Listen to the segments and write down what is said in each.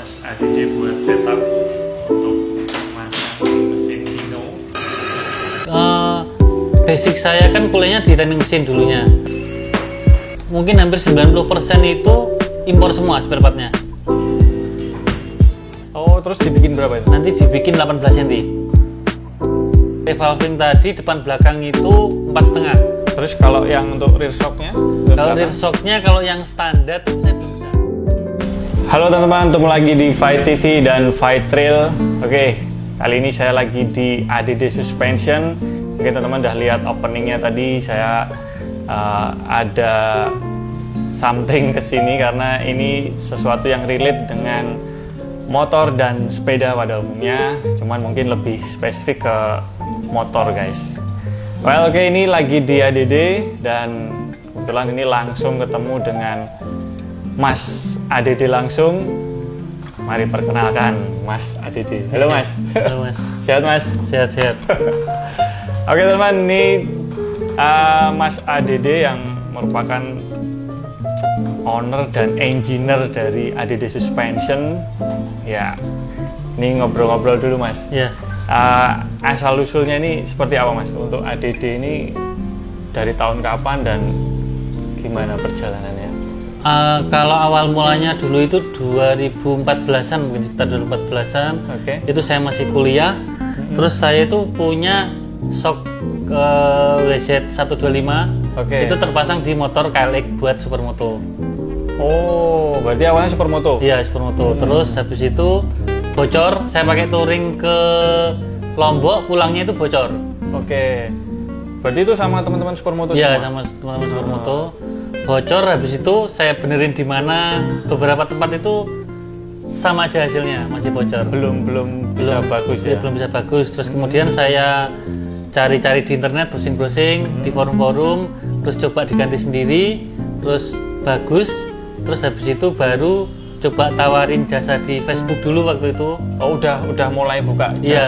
Mas ADD buat setup untuk masang mesin Kino. Basic saya kan kuliahnya di teknik mesin dulunya. Mungkin hampir 90% itu impor semua spare partnya. Oh, terus dibikin berapa itu? Nanti dibikin 18 cm. Valving tadi depan belakang itu 4,5. Terus kalau yang untuk rear shocknya? Kalau rear shocknya kalau yang standar itu saya belum bisa. Halo teman-teman, ketemu lagi di Fight TV dan Fight Trail. Oke, kali ini saya lagi di ADD Suspension. Mungkin teman-teman udah lihat openingnya tadi. Saya ada something kesini karena ini sesuatu yang relate dengan motor dan sepeda pada umumnya. Cuman mungkin lebih spesifik ke motor, guys. Well, oke, ini lagi di ADD dan kebetulan ini langsung ketemu dengan Mas ADD langsung. Mari perkenalkan Mas ADD. Halo Mas. Halo Mas. Sehat Mas? Sehat-sehat. Oke teman, ini Mas ADD yang merupakan owner dan engineer dari ADD Suspension. Ya, ini ngobrol-ngobrol dulu Mas. Ya. Asal-usulnya ini seperti apa Mas? Untuk ADD ini dari tahun kapan dan gimana perjalanannya? Kalau awal mulanya dulu itu 2014-an, mungkin sekitar 2014-an. Oke. Itu saya masih kuliah. Terus saya itu punya shock WZ125. Oke. Itu terpasang di motor KLX buat supermoto. Oh, berarti awalnya supermoto? Iya, supermoto. Terus habis itu bocor, saya pakai touring ke Lombok, pulangnya itu bocor. Oke. Berarti itu sama teman-teman supermoto Iya, semua? sama teman-teman supermoto. Bocor, habis itu saya benerin di mana, beberapa tempat itu sama aja hasilnya, masih bocor. Belum bisa bagus ya? Belum bisa bagus. Terus kemudian saya cari-cari di internet, browsing-browsing di forum-forum, terus coba diganti sendiri, terus bagus. Terus habis itu baru coba tawarin jasa di Facebook dulu waktu itu. Oh, udah mulai buka jasa. Iya.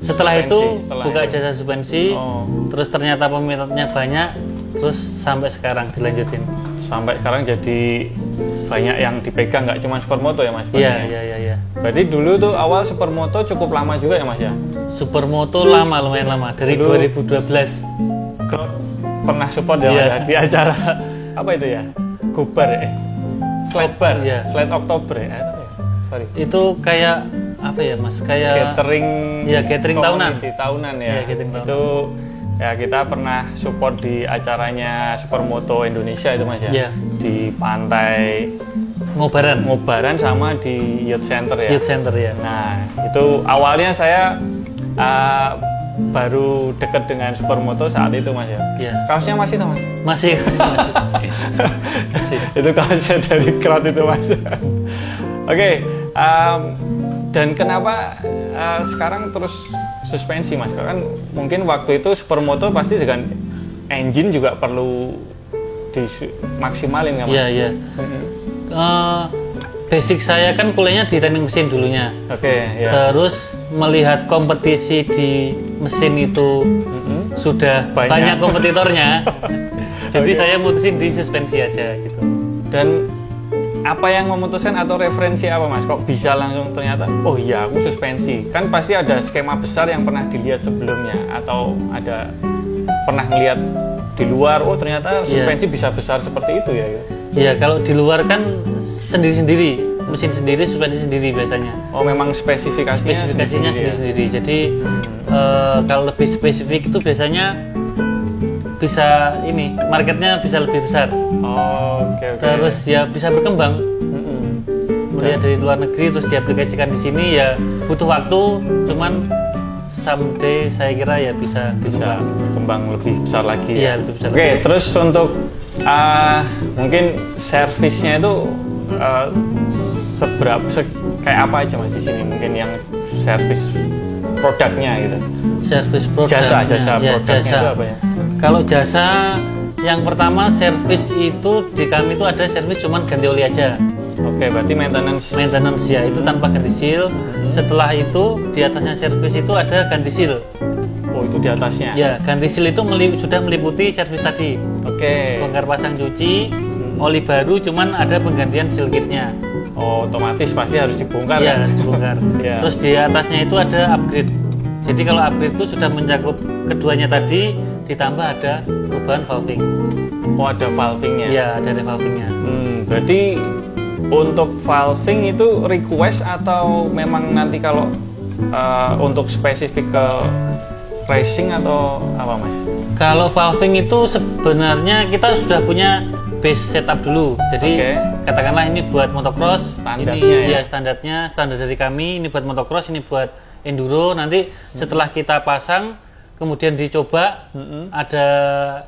Setelah suspensi, itu buka jasa suspensi. Oh. Terus ternyata peminatnya banyak. Terus sampai sekarang dilanjutin. Sampai sekarang jadi banyak yang dipegang, nggak cuma supermoto ya Mas? Iya. Berarti dulu tuh awal supermoto cukup lama juga ya Mas ya? Supermoto lama, lumayan lama, dari Dulu 2012. Pernah support ya Mas Iya. ya? Di acara apa itu ya? Gobar ya? Slide bar, Iya. Slide Oktober ya? Sorry. Itu kayak apa ya Mas? Kayak Catering. Iya, catering tahunan. Community tahunan ya. Iya, catering tahunan. Itu ya kita pernah support di acaranya Supermoto Indonesia itu Mas ya. Iya. Di pantai ngobaran sama di Youth Center ya. Youth Center ya. Nah, itu awalnya saya baru deket dengan Supermoto saat itu Mas ya. Iya. Kaosnya masih tuh Mas? Masih. Itu kaosnya dari Crowd itu Mas. Oke, dan kenapa sekarang terus suspensi Mas? Kan mungkin waktu itu Supermoto pasti dengan engine juga perlu dimaksimalin kan Mas? Iya. Basic saya kan kuliahnya di teknik mesin dulunya. Oke, ya. Terus melihat kompetisi di mesin itu sudah banyak kompetitornya. Jadi saya mutusin di suspensi aja gitu. Dan apa yang memutuskan atau referensi apa Mas? Kok bisa langsung ternyata, oh iya aku suspensi. Kan pasti ada skema besar yang pernah dilihat sebelumnya. Atau ada pernah ngelihat di luar, oh ternyata suspensi bisa besar seperti itu ya? Iya, kalau di luar kan sendiri-sendiri. Mesin sendiri, suspensi sendiri biasanya. Oh memang spesifikasinya sendiri-sendiri. Jadi kalau lebih spesifik itu biasanya bisa ini, marketnya bisa lebih besar. Oh, oke. Terus ya bisa berkembang. Melihat dari luar negeri terus diaplikasikan di sini ya butuh waktu, cuman someday saya kira ya bisa berkembang lebih besar lagi. Iya, lebih besar. Oke, terus untuk mungkin servisnya itu kayak apa aja Mas di sini? Mungkin yang servis produknya gitu. Servis produk. Jasa Ya, produknya itu apa ya? Kalau jasa yang pertama servis itu di kami itu ada servis cuman ganti oli aja. Oke, berarti maintenance ya, itu tanpa ganti seal. Setelah itu di atasnya servis itu ada ganti seal. Oh, itu di atasnya. Ya, ganti seal itu sudah meliputi servis tadi. Oke. Bongkar pasang cuci, oli baru cuman ada penggantian seal kitnya. Oh, otomatis pasti harus dibongkar Iya, ya. harus dibongkar. Iya. Terus di atasnya itu ada upgrade. Jadi kalau upgrade itu sudah mencakup keduanya tadi, ditambah ada perubahan valving. Oh, ada valvingnya. Iya, ada revalvingnya. Berarti untuk valving itu request atau memang nanti kalau untuk spesifik ke racing atau apa Mas? Kalau valving itu sebenarnya kita sudah punya base setup dulu. Jadi Oke. katakanlah ini buat motocross, Standarnya ini ya? standar dari kami, ini buat motocross, ini buat enduro. Nanti setelah kita pasang, kemudian dicoba, ada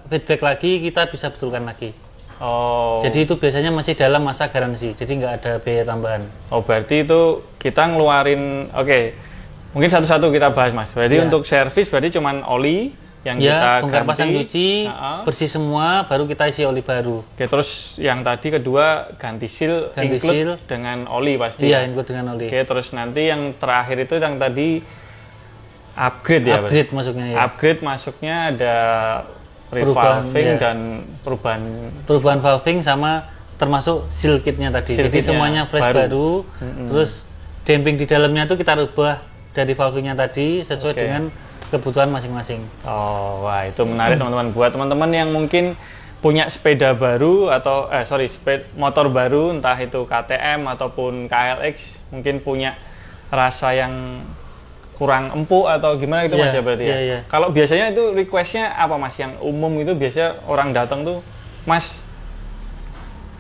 feedback lagi, kita bisa betulkan lagi. Oh. Jadi itu biasanya masih dalam masa garansi, jadi nggak ada biaya tambahan. Oh, berarti itu kita ngeluarin, oke. Mungkin satu-satu kita bahas Mas. Berarti Ya. untuk servis berarti cuman oli yang kita Ya, bongkar ganti. pasang cuci, bersih semua, baru kita isi oli baru. Oke, terus yang tadi kedua ganti seal, Ganti include seal. dengan oli pasti. Iya, include dengan oli. Oke, terus nanti yang terakhir itu yang tadi upgrade ya, Mas? Upgrade masuknya ya. Upgrade masuknya ada Perubahan, revalving ya. dan perubahan Perubahan valving sama termasuk seal kitnya tadi. Seal Jadi kitnya semuanya fresh baru. Terus damping di dalamnya itu kita rubah dari valvingnya tadi sesuai Oke. dengan kebutuhan masing-masing. Oh, wah itu menarik teman-teman. Buat teman-teman yang mungkin punya sepeda baru atau motor baru, entah itu KTM ataupun KLX, mungkin punya rasa yang kurang empuk atau gimana gitu Iya, Mas ya berarti ya. iya. Kalau biasanya itu requestnya apa Mas? Yang umum itu biasanya orang datang tuh, Mas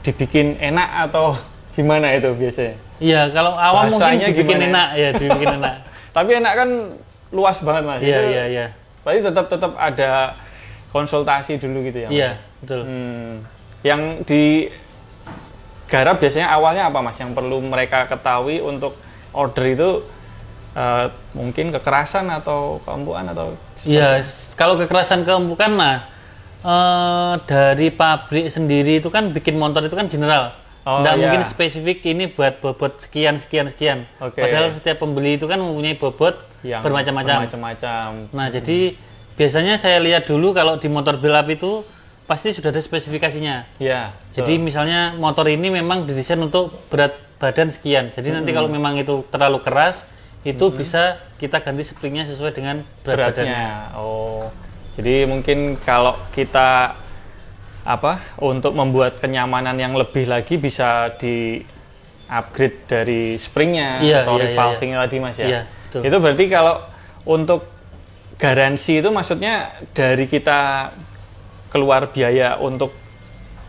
dibikin enak atau gimana itu biasanya? Iya, kalau awam mungkin Bahasanya dibikin gimana? enak ya, dibikin enak. Tapi enak kan luas banget Mas. Iya, Itu iya, iya. berarti tetap ada konsultasi dulu gitu ya. Mas? Iya, betul. Yang digarap biasanya awalnya apa Mas? Yang perlu mereka ketahui untuk order itu mungkin kekerasan atau keempukan atau Iya, kalau kekerasan keempukan dari pabrik sendiri itu kan bikin motor itu kan general. Oh, Nggak iya. mungkin spesifik ini buat bobot sekian. Oke. Padahal setiap pembeli itu kan mempunyai bobot yang bermacam-macam. bermacam-macam. Nah, jadi biasanya saya lihat dulu kalau di motor balap itu pasti sudah ada spesifikasinya. Iya. Jadi misalnya motor ini memang didesain untuk berat badan sekian. Jadi nanti kalau memang itu terlalu keras, itu bisa kita ganti springnya sesuai dengan berat badannya. beratnya. Oh. Jadi mungkin kalau kita untuk membuat kenyamanan yang lebih lagi bisa di upgrade dari springnya Iya, atau iya, revalvingnya tadi Mas ya. Iya, betul. Itu berarti kalau untuk garansi itu maksudnya dari kita keluar biaya untuk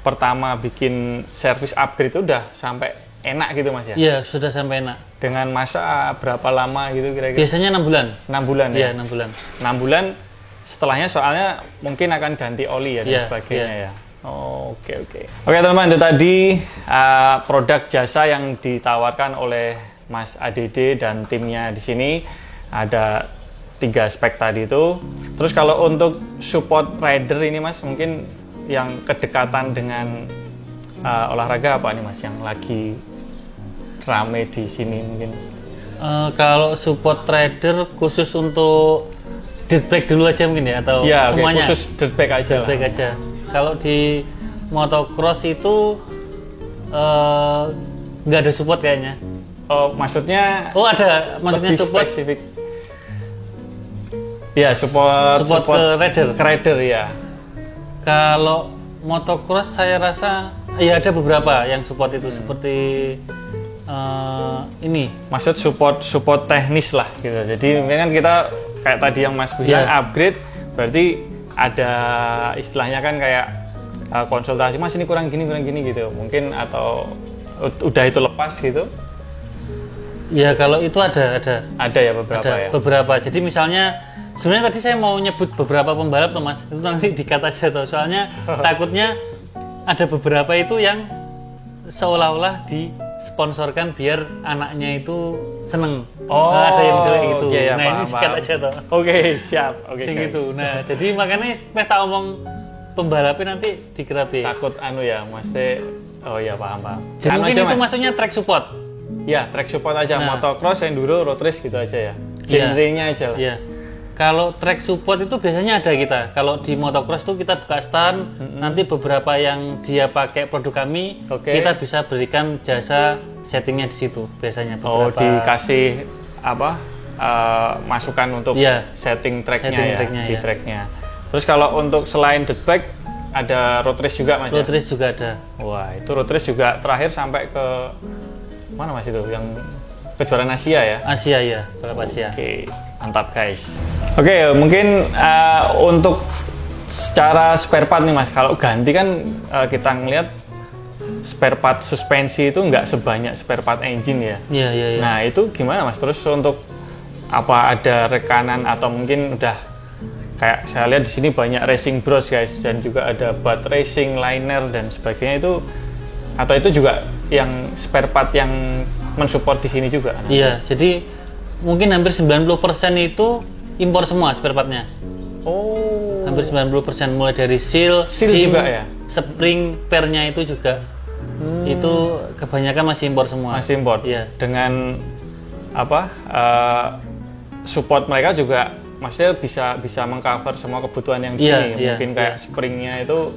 pertama bikin service upgrade itu udah sampai enak gitu Mas ya. Iya, sudah sampai enak. Dengan masa berapa lama gitu kira-kira? Biasanya 6 bulan. 6 bulan ya. Iya, 6 bulan. 6 bulan setelahnya soalnya mungkin akan ganti oli ya dan Iya, sebagainya iya. ya. Oh, oke. Oke teman-teman, itu tadi produk jasa yang ditawarkan oleh Mas ADD dan timnya di sini. Ada 3 spek tadi itu. Terus kalau untuk support rider ini Mas, mungkin yang kedekatan dengan olahraga apa nih Mas yang lagi rame di sini mungkin? Kalau support rider khusus untuk dirt bike dulu aja mungkin ya atau Ya, oke, semuanya? khusus dirt bike aja Dirt lah. bike aja. Kalau di motocross itu nggak ada support kayaknya. Oh, maksudnya Oh ada, maksudnya lebih support spesifik. Ya, support ke rider. Ke rider ya. Kalau motocross saya rasa ya ada beberapa yang support itu seperti ini. Maksud support teknis lah gitu. Jadi mungkin kan kita kayak tadi yang Mas bilang Iya. upgrade, berarti ada istilahnya kan kayak konsultasi Mas ini kurang gini gitu. Mungkin atau udah itu lepas gitu. Ya kalau itu ada. Ada ya beberapa Ada ya. beberapa. Jadi misalnya sebenarnya tadi saya mau nyebut beberapa pembalap tuh Mas. Itu nanti dikat aja tuh. Soalnya takutnya ada beberapa itu yang seolah-olah disponsorkan biar anaknya itu seneng. Oh, Nah, ada yang kayak gitu. oke, ya, nah paham, ini dikat paham. aja tuh. Oke, siap. Oke. Sing oke. gitu. Nah, jadi makanya tak omong pembalapnya nanti dikerapi. Takut ya, Mas. Oh ya, paham. Jadi Anu mungkin aja, itu Mas. maksudnya track support. Ya, track support aja, Nah. motocross, enduro, road race gitu aja ya. Iya. Genre-nya aja lah. Iya. Kalau track support itu biasanya ada kita. Kalau di motocross itu kita buka stand, nanti beberapa yang dia pakai produk kami, Oke. kita bisa berikan jasa settingnya di situ biasanya. Oh, dikasih apa? Masukan untuk setting tracknya di tracknya. Terus kalau untuk selain dirt bike ada road race juga Mas? Road race juga ada. Wah, itu road race juga terakhir sampai ke mana Mas itu? Yang kejuaraan Asia ya? Asia ya, balap Asia. Oke, mantap guys. Oke, mungkin untuk secara spare part nih Mas, kalau ganti kan kita ngeliat spare part suspensi itu nggak sebanyak spare part engine ya? Iya. Nah itu gimana Mas? Terus untuk apa ada rekanan atau mungkin udah kayak saya lihat di sini banyak racing bros guys, dan juga ada butt racing, liner dan sebagainya itu, atau itu juga yang spare part yang mensupport di sini juga? Iya, jadi mungkin hampir 90% itu impor semua spare partnya. Oh, hampir 90% mulai dari seal sim juga ya? Spring pairnya itu juga itu kebanyakan masih impor semua. Masih impor. Iya. Dengan apa? Support mereka juga maksudnya bisa mengcover semua kebutuhan yang di sini. Mungkin kayak springnya itu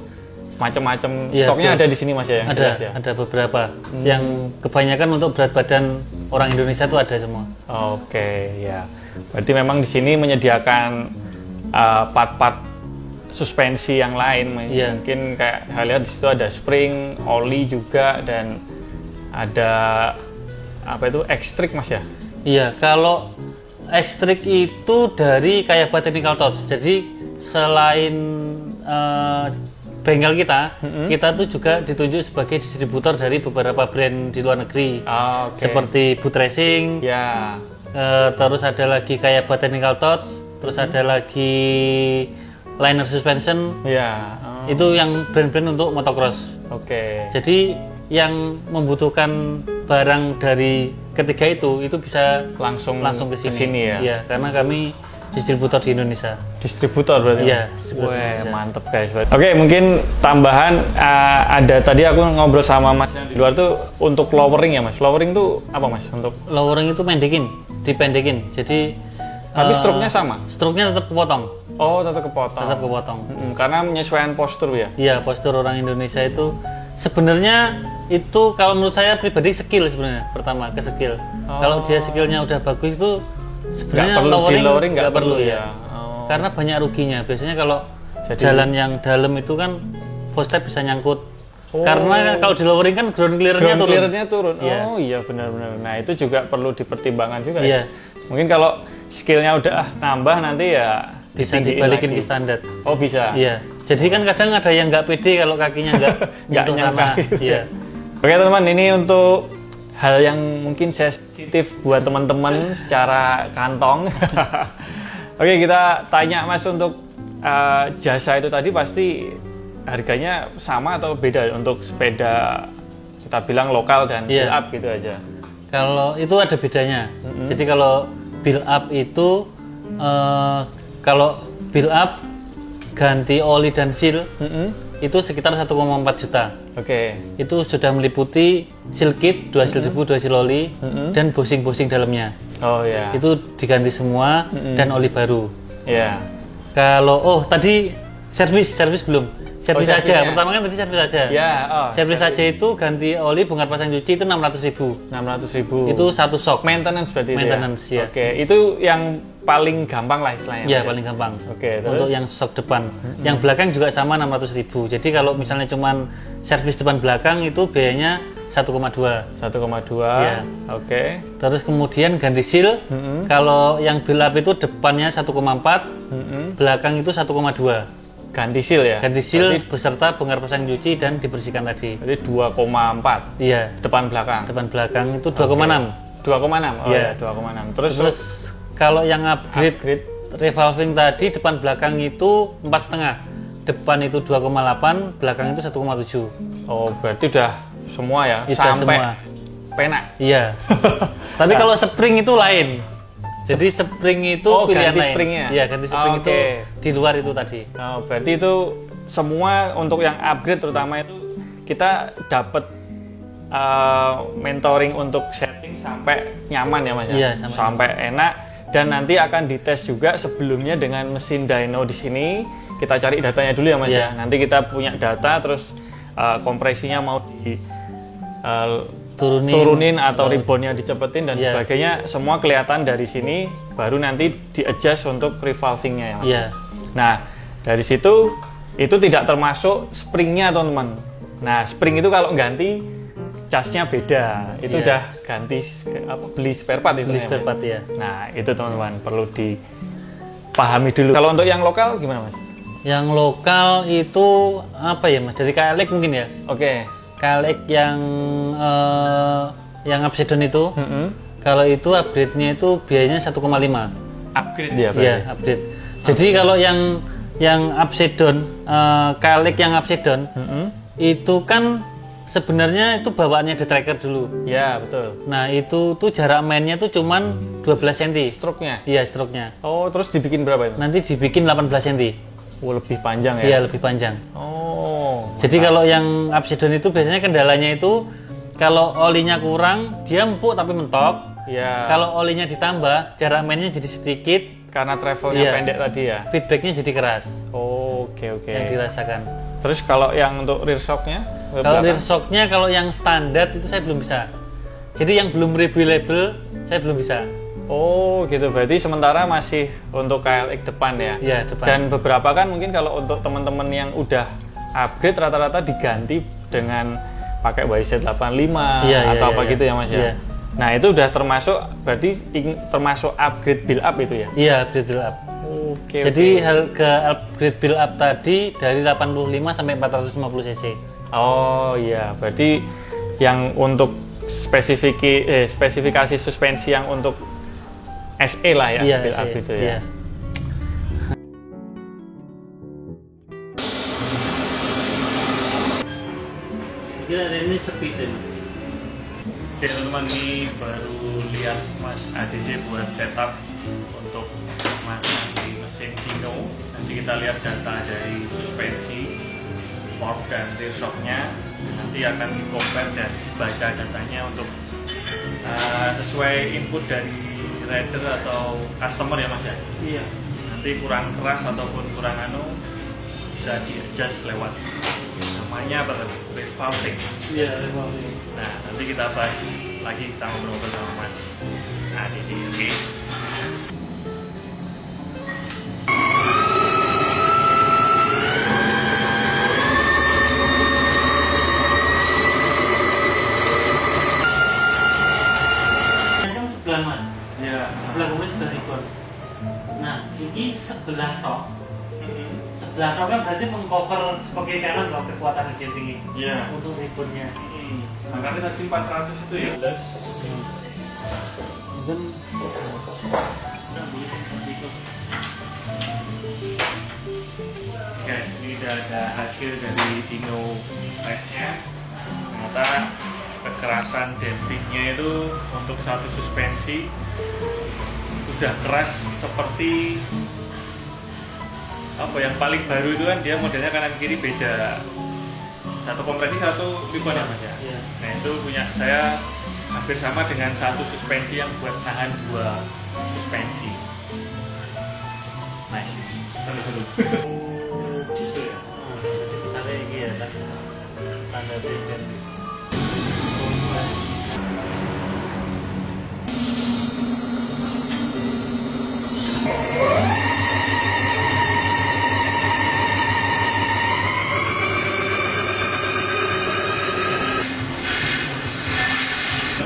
macam-macam. Stoknya ada di sini Mas ya, yang ada, jelas ya. Ada beberapa. Yang kebanyakan untuk berat badan orang Indonesia itu ada semua. Oke, ya. Berarti memang di sini menyediakan part-part suspensi yang lain. Mungkin kayak saya lihat di situ ada spring, oli juga, dan ada apa itu X-Trick Mas ya? Iya, kalau X-Trick itu dari Kayaba Technical Touch. Jadi selain bengkel kita tuh juga ditunjuk sebagai distributor dari beberapa brand di luar negeri. Seperti Boot Racing. Terus ada lagi Kayaba Technical Touch, terus ada lagi Liner Suspension. Itu yang brand-brand untuk motocross. Jadi yang membutuhkan barang dari ketiga itu bisa langsung ke sini ya. Iya, karena kami distributor di Indonesia. Distributor berarti? Iya. Wah, mantep guys. Oke, mungkin tambahan ada tadi aku ngobrol sama Mas di luar tuh untuk lowering ya Mas. Lowering tuh apa Mas? Untuk lowering itu dipendekin. Jadi tapi stroke-nya sama? Stroke-nya tetap kepotong. Oh, tetap kepotong. Tetap kepotong. Karena menyesuaikan postur ya? Iya, postur orang Indonesia itu sebenarnya itu kalau menurut saya pribadi skill sebenarnya. Pertama ke skill. Kalau dia skillnya udah bagus itu sebenarnya lowering nggak perlu ya. Karena banyak ruginya. Biasanya kalau jalan yang dalam itu kan footstep bisa nyangkut. Karena kalau di lowering kan ground clearance-nya turun. Oh iya benar-benar. Nah itu juga perlu dipertimbangkan juga ya. Mungkin kalau skillnya udah nambah nanti ya bisa dibalikin ke standar. Oh bisa. Iya. Jadi kan kadang ada yang nggak pede kalau kakinya nggak nyentuh tanah. Iya. Oke teman-teman, ini untuk hal yang mungkin sensitif buat teman-teman secara kantong. Oke, kita tanya Mas untuk jasa itu tadi pasti harganya sama atau beda untuk sepeda kita bilang lokal dan build up gitu aja? Kalau itu ada bedanya. Jadi kalau build up itu kalau build up ganti oli dan seal itu sekitar 1,4 juta. Itu sudah meliputi seal kit, 2 seal debu, 2 seal oli, dan bosing-bosing dalamnya. Itu diganti semua dan oli baru. Kalau tadi servis belum. Servis saja. Pertama kan tadi servis saja. Servis saja itu ganti oli, bongkar pasang cuci itu 600.000. 600.000. Itu satu sok. Maintenance berarti. Maintenance ya. Itu yang paling gampang lah istilahnya. Iya, paling gampang. Terus? Untuk yang sok depan. Yang belakang juga sama 600.000. Jadi kalau misalnya cuman servis depan belakang itu biayanya 1,2. 1,2. Ya. Terus kemudian ganti seal. Kalau yang build up itu depannya 1,4, belakang itu 1,2. Ganti seal ya? Ganti seal beserta bongkar pasang cuci dan dibersihkan tadi. Berarti 2,4. Iya. Depan belakang. Depan belakang itu 2,6. 2,6. Iya, 2,6. Terus kalau yang upgrade revolving tadi depan belakang itu 4,5. Depan itu 2,8, belakang itu 1,7. Oh, berarti udah semua ya? Sampai semua. Pena? Iya. Tapi kalau spring itu lain. Jadi spring itu pilihan ganti lain. Springnya? Iya, ganti spring itu di luar itu tadi. Berarti itu semua untuk yang upgrade terutama itu kita dapat mentoring untuk setting sampai nyaman ya Mas? Iya, sampai enak, dan nanti akan dites juga sebelumnya dengan mesin dyno di sini. Kita cari datanya dulu ya Mas ya. Nanti kita punya data, terus kompresinya mau di turunin atau ribbonnya dicepetin dan sebagainya, semua kelihatan dari sini, baru nanti di adjust untuk revolvingnya ya Mas. Nah dari situ itu tidak termasuk springnya teman-teman. Nah spring itu kalau ganti casnya beda, itu udah ganti beli spare part itu. Beli spare part ya. Nah itu teman-teman perlu dipahami dulu. Kalau untuk yang lokal gimana Mas? Yang lokal itu apa ya Mas? Dari KLX mungkin ya? Oke. KLX yang Upsidon itu, kalau itu upgrade-nya itu biayanya 1,5. Upgrade ya? Iya, upgrade. Jadi kalau yang Upsidon, KLX yang Upsidon, itu kan sebenarnya itu bawaannya di tracker dulu. Ya betul. Nah itu tuh jarak mainnya tuh cuman 12 cm. Stroke-nya? Iya, stroke-nya. Oh, terus dibikin berapa itu? Nanti dibikin 18 cm. Oh, lebih panjang ya? Iya, lebih panjang. Oh. Jadi kalau yang Upsidon itu biasanya kendalanya itu kalau olinya kurang, dia empuk tapi mentok. Iya. Kalau olinya ditambah, jarak mainnya jadi sedikit. Karena travelnya pendek tadi ya? Feedbacknya jadi keras. Oh, oke. Yang dirasakan. Terus kalau yang untuk rear shock-nya? Kalau rear shock-nya, kalau yang standar itu saya belum bisa. Jadi yang belum label, saya belum bisa. Oh gitu, berarti sementara masih untuk KLX depan ya? Iya, depan. Dan beberapa kan mungkin kalau untuk teman-teman yang udah upgrade rata-rata diganti dengan pakai YZ85 atau apa gitu ya Mas ya? Iya. Nah itu udah termasuk, berarti termasuk upgrade build up itu ya? Iya, upgrade build up. Oke. Jadi harga upgrade build up tadi dari 85 sampai 450 cc. Oh iya, berarti yang untuk spesifikasi suspensi yang untuk SE lah ya, iya, build up SE, itu ya. Iya. Kira ini sepi deh. Oke teman-teman, ini baru lihat Mas ADJ buat setup untuk masang di mesin Dino. Nanti kita lihat data dari suspensi, fork dan rear shock-nya. Nanti akan di-compare dan baca datanya untuk sesuai input dari rider atau customer ya Mas ya? Iya. Nanti kurang keras ataupun kurang bisa di-adjust lewat namanya apa tadi? Revolving. Iya, revolving. Nah, nanti kita bahas lagi, kita ngobrol sama Mas Adidi, oke? Sebelah Mas. Ya. Sebelah gue sudah record. Nah, ini sebelah tok. Sebelah tok kan berarti mengcover sebagai kanan kalau kekuatan mesin tinggi. Iya. Untuk recordnya. Makanya tadi 400 itu ya. Dan guys, ini udah ada hasil dari Dino testnya. Ternyata kekerasan dampingnya itu untuk satu suspensi udah keras seperti apa yang paling baru itu kan, dia modelnya kanan kiri beda, satu kompresi satu ribbon ya Mas ya. Iya. Nah itu punya saya hampir sama dengan satu suspensi yang buat nahan dua suspensi. Nice, seru-seru. Oh gitu ya. misalnya ini ya tanda beda.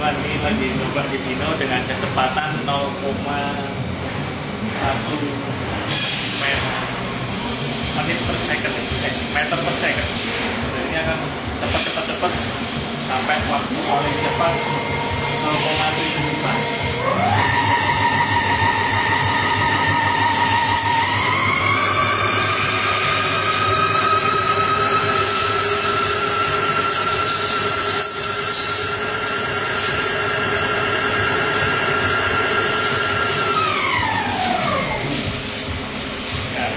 Ini lagi coba di Dino dengan kecepatan 0,1 menit per second, meter per second. Jadi ini akan cepat sampai waktu paling cepat 0,7.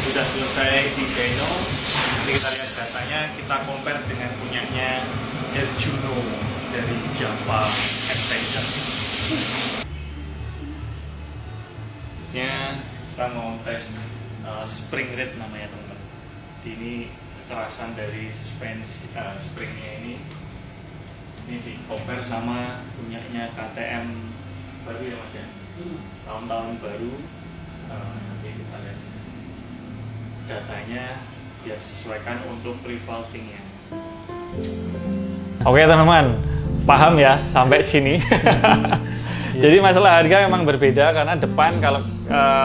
Sudah selesai di Dino, nanti kita lihat datanya, kita compare dengan punyanya Erjuno dari Java Extension. Kita mau tes spring rate namanya teman-teman. Ini kekerasan dari suspensi springnya ini Ini di compare sama punyanya KTM baru ya Mas ya. Tahun-tahun baru. Nanti kita lihat datanya biar sesuaikan untuk revolvingnya. Oke teman-teman, paham ya sampai sini. Jadi masalah harga memang berbeda karena depan kalau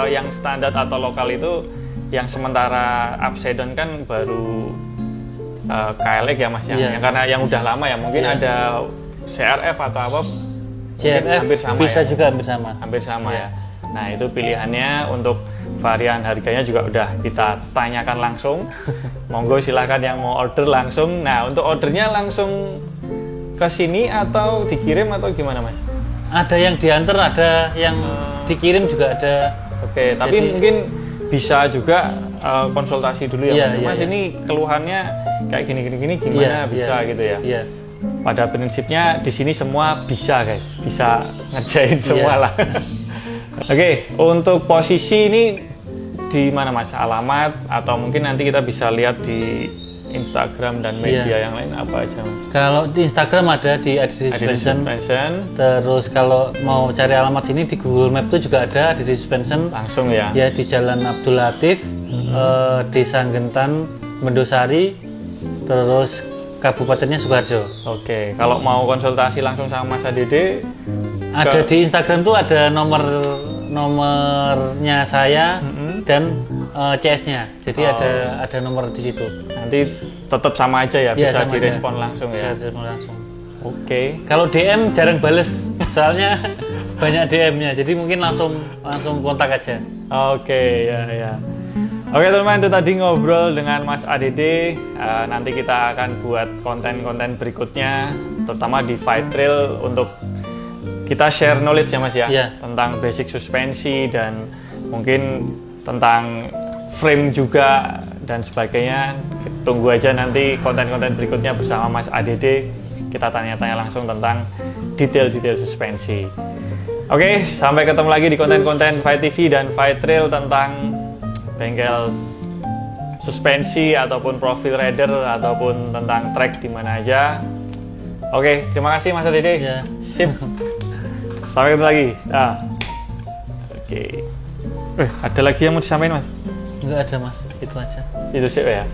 yang standar atau lokal itu, yang sementara upside down kan baru KLX ya Mas ya. Yang karena yang udah lama ya, mungkin ada CRF atau apa. CRF hampir sama bisa ya? juga hampir sama. Hampir sama ya. Nah itu pilihannya. Untuk varian harganya juga udah kita tanyakan langsung. Monggo silahkan yang mau order langsung. Nah untuk ordernya langsung ke sini atau dikirim atau gimana Mas? Ada yang diantar, ada yang dikirim juga ada. Oke, tapi Jadi, mungkin bisa juga konsultasi dulu ya Mas. Mas iya. ini keluhannya kayak gini gimana bisa gitu ya? Iya. Pada prinsipnya di sini semua bisa guys, bisa ngerjain semua lah. Oke, untuk posisi ini di mana Mas? Alamat atau mungkin nanti kita bisa lihat di Instagram dan media yang lain apa aja Mas? Kalau di Instagram ada di ADD Suspension. Terus kalau mau cari alamat sini di Google Map itu juga ada ADD Suspension. Langsung ya? Ya di Jalan Abdul Latif, Desa Gentan, Mendosari, terus Kabupatennya Sukoharjo. Oke, kalau mau konsultasi langsung sama Mas ADD, ada di Instagram tuh ada nomornya saya dan CS-nya. Jadi ada nomor di situ. Nanti tetap sama aja ya, bisa direspon langsung ya. Bisa direspon langsung. Oke. Kalau DM jarang bales, soalnya banyak DM-nya. Jadi mungkin langsung kontak aja. Oke, ya. Oke teman-teman, itu tadi ngobrol dengan Mas ADD. Nanti kita akan buat konten-konten berikutnya, terutama di Fight Trail untuk kita share knowledge ya Mas ya, tentang basic suspensi dan mungkin tentang frame juga dan sebagainya. Tunggu aja nanti konten-konten berikutnya bersama Mas ADD. Kita tanya-tanya langsung tentang detail-detail suspensi. Oke, sampai ketemu lagi di konten-konten Fight TV dan Fight Trail tentang bengkel suspensi ataupun profil rider ataupun tentang track di mana aja. Oke, terima kasih Mas ADD. Ya. Sip. Sampai ketemu lagi. Nah. Oke. Ada lagi yang mau disampaikan Mas? Enggak ada Mas, itu aja. Itu sih ya.